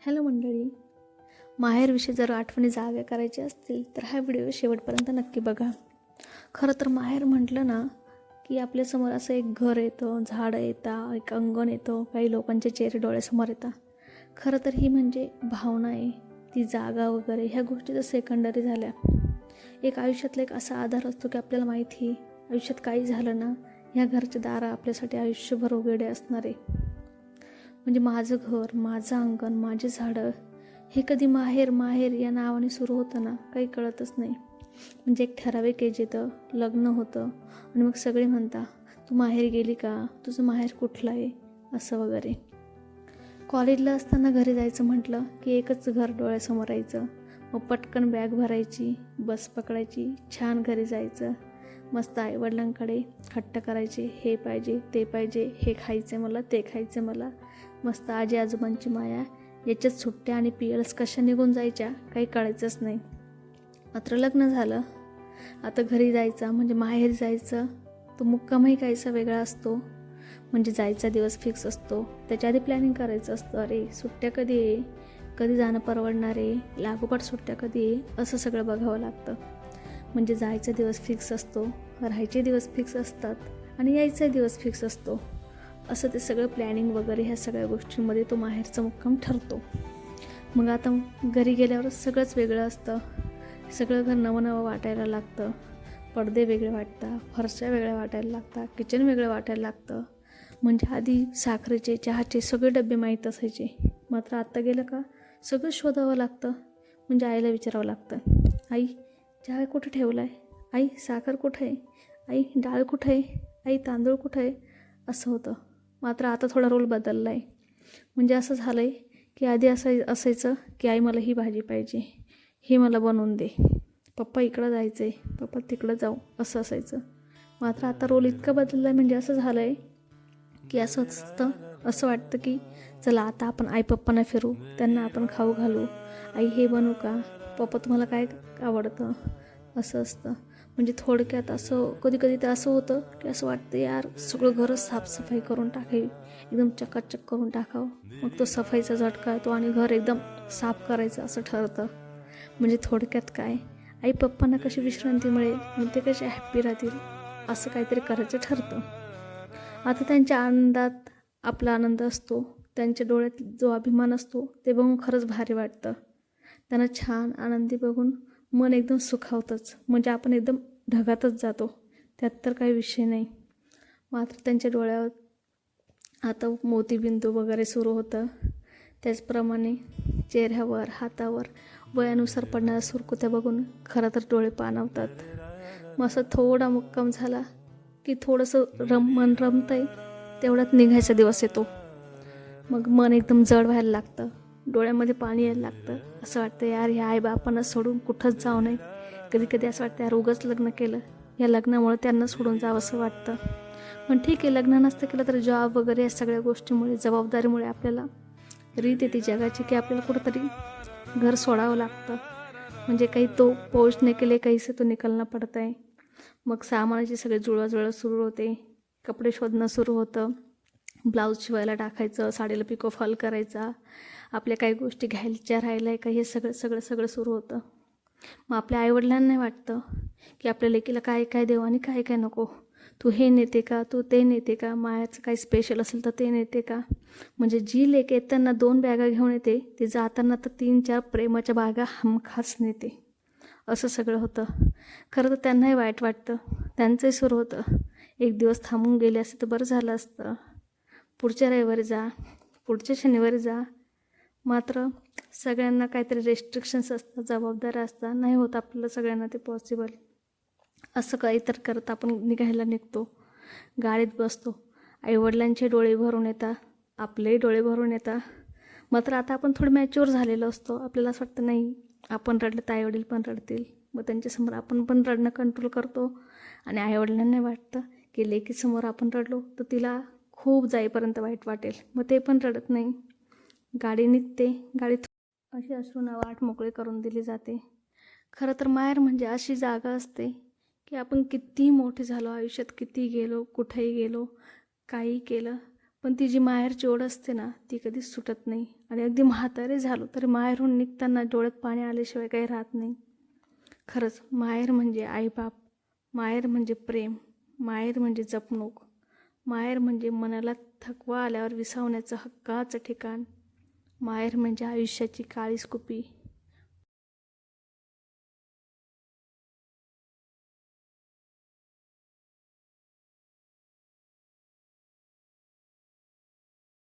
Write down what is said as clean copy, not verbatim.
Hello मंडळी, माहेरविषयी जर आठवणी जाग्या करायच्या असतील तर हा व्हिडिओ शेवटपर्यंत नक्की बघा. खरं तर माहेर म्हटलं ना की आपल्यासमोर असं एक घर येतं, झाडं येतात, एक अंगण येतं, काही लोकांचे चेहरे डोळ्यासमोर येतात. खरं तर ही म्हणजे भावना आहे, ती जागा वगैरे ह्या गोष्टी तर सेकंडरी झाल्या. एक आयुष्यातला एक असा आधार असतो की आपल्याला माहिती आयुष्यात काही झालं ना, ह्या घरचे दारं आपल्यासाठी आयुष्यभर उघडे असणार आहे. म्हणजे माझं घर, माझं अंगण, माझी झाडं हे कधी माहेर माहेर या नावाने सुरू होतं ना, काही कळतच नाही. म्हणजे एक ठराविक एज येतं, लग्न होतं आणि मग सगळे म्हणता तू माहेर गेली का, तुझं माहेर कुठलं आहे, असं वगैरे. कॉलेजला असताना घरी जायचं म्हटलं की एकच घर डोळ्यासमोर यायचं. मग पटकन बॅग भरायची, बस पकडायची, छान घरी जायचं. मस्त आईवडिलांकडे हट्ट करायचे, हे पाहिजे ते पाहिजे, हे खायचं मला, ते खायचं मला. मस्त आजी आजोबांची माया, याच्यात सुट्ट्या आणि पीएल्स कशा निघून जायच्या काही कळायचंच नाही. मात्र लग्न झालं, आता घरी जायचं म्हणजे माहेर जायचं, तो मुक्कामही काहीसा वेगळा असतो. म्हणजे जायचा दिवस फिक्स असतो, त्याच्या आधी प्लॅनिंग करायचं असतं. अरे सुट्ट्या कधी आहे, कधी जाणं परवडणार आहे, लागोपाठ सुट्ट्या कधी आहे, असं सगळं बघावं लागतं. म्हणजे जायचा दिवस फिक्स असतो, राहायचे दिवस फिक्स असतात आणि यायचा दिवस फिक्स असतो. असं ते सगळं प्लॅनिंग वगैरे ह्या सगळ्या गोष्टींमध्ये तो माहेरचा मुक्काम ठरतो. मग आता घरी गेल्यावर सगळंच वेगळं असतं. सगळं घर नवं नवं वाटायला लागतं. पडदे वेगळे वाटतात, फरशा वेगळ्या वाटायला लागतात, किचन वेगळं वाटायला लागतं. म्हणजे आधी साखरेचे, चहाचे सगळे डबे माहीत असायचे, मात्र आत्ता गेलं का सगळं शोधावं लागतं. म्हणजे आईला विचारावं लागतं, आई चहा कुठं ठेवला आहे, आई साखर कुठं आहे, आई डाळ कुठं आहे, आई तांदूळ कुठं आहे, असं होतं. मात्र आता थोडा रोल बदलला आहे. म्हणजे असं झालं आहे की आधी असायचं की आई मला ही भाजी पाहिजे, हे मला बनवून दे, पप्पा इकडं जायचं आहे, पप्पा तिकडं जाऊ, असं असायचं. मात्र आता रोल इतका बदलला आहे, म्हणजे असं झालं आहे की असं असतं, असं वाटतं की चला आता आपण आई पप्पांना फिरू, त्यांना आपण खाऊ घालू, आई हे बनवू का, पप्पा तुम्हाला काय आवडतं, असं असतं. म्हणजे थोडक्यात असं कधी कधी तर असं होतं की असं वाटतं यार सगळं घरच साफसफाई करून टाकावी, एकदम चकाचक करून टाकावं. मग तो सफाईचा झटका येतो आणि घर एकदम साफ करायचं असं ठरतं. म्हणजे थोडक्यात काय, आई पप्पांना कशी विश्रांती मिळेल आणि ते कसे हॅप्पी राहतील, असं काहीतरी करायचं ठरतं. आता त्यांच्या आनंदात आपला आनंद असतो, त्यांच्या डोळ्यात जो अभिमान असतो ते बघून खरंच भारी वाटतं. त्यांना छान आनंदी बघून मन एकदम सुखावतंच. म्हणजे आपण एकदम ढगातच जातो, त्यात तर काही विषय नाही. मात्र त्यांच्या डोळ्यावर आता मोतीबिंदू वगैरे सुरू होतं. त्याचप्रमाणे चेहऱ्यावर, हातावर वयानुसार पडणाऱ्या सुरकुत्या बघून खरं तर डोळे पाणावतात. मग असं थोडा मुक्काम झाला की थोडंसं मन रमतं आहे, तेवढ्यात निघायचा दिवस येतो. मग मन एकदम जड व्हायला लागतं, डोळ्यामध्ये पाणी यायला लागतं. असं वाटतं यार ह्या आईबापांना सोडून कुठंच जाऊ नये. कधी कधी असं वाटतं यार उगाच लग्न केलं, या लग्नामुळे त्यांना सोडून जावं असं वाटतं. पण ठीक आहे, लग्न नसतं केलं तर जॉब वगैरे या सगळ्या गोष्टीमुळे, जबाबदारीमुळे आपल्याला रीत येते जगाची की आपल्याला कुठंतरी घर सोडावं लागतं. म्हणजे काही तो पोच नाही केले, काहीसे तो निकलना पडतं आहे. मग सामानाची सगळे जुळवाजुळव सुरू होते, कपडे शोधणं सुरू होतं, ब्लाऊज शिवायला टाकायचं, साडीला पिको फॉल करायचा, आपल्या काही गोष्टी घ्यायच्या राहिल्या का, हे सगळं सगळं सगळं सुरू होतं. मग आपल्या आईवडिलांना वाटतं की आपल्या लेकीला काय काय देऊ आणि काय काय नको, तू हे नेते का, तू ते नेते का, मायाचं काही स्पेशल असेल तर ते नेते का. म्हणजे जी लेक येताना 2 बॅगा घेऊन येते, ती जाताना तर 3-4 प्रेमाच्या बागा हमखास नेते, असं सगळं होतं. खरं तर त्यांनाही वाईट वाटतं, त्यांचंही सुरू होतं एक दिवस थांबून गेले असते तर बरं झालं असतं, पुढच्या रविवारी जा, पुढच्या शनिवारी जा. मात्र सगळ्यांना काहीतरी रेस्ट्रिक्शन्स असतात, जबाबदाऱ्या असतात, नाही होत आपल्याला सगळ्यांना ते पॉसिबल. असं काहीतरी करत आपण निघायला निघतो, गाडीत बसतो, आईवडिलांचे डोळे भरून येतात, आपलेही डोळे भरून येतात. मात्र आता आपण थोडं मॅच्युअर झालेलो असतो, आपल्याला असं वाटतं नाही आपण रडलं तर आईवडील पण रडतील. मग त्यांच्यासमोर आपण पण रडणं कंट्रोल करतो आणि आईवडिलांना वाटतं की लेकीसमोर आपण रडलो तर तिला खूप जाईपर्यंत वाईट वाटेल, मग ते पण रडत नाही. गाडी निघते, गाडीत अशी अश्रूंना वाट मोकळी करून दिली जाते. खरं तर माहेर म्हणजे अशी जागा असते की आपण किती मोठे झालो, आयुष्यात किती गेलो, कुठेही गेलो, काही केलं, पण ती जी माहेरची ओढ असते ना ती कधीच सुटत नाही. आणि अगदी म्हातारे झालो तरी माहेरहून निघताना डोळ्यात पाणी आल्याशिवाय काही राहत नाही. खरंच माहेर म्हणजे आईबाप, माहेर म्हणजे प्रेम, माहेर म्हणजे जपणूक, माहेर म्हणजे मनाला थकवा आल्यावर विसावण्याचं हक्काचं ठिकाण, माहेर म्हणजे आयुष्याची काळीज कुपी.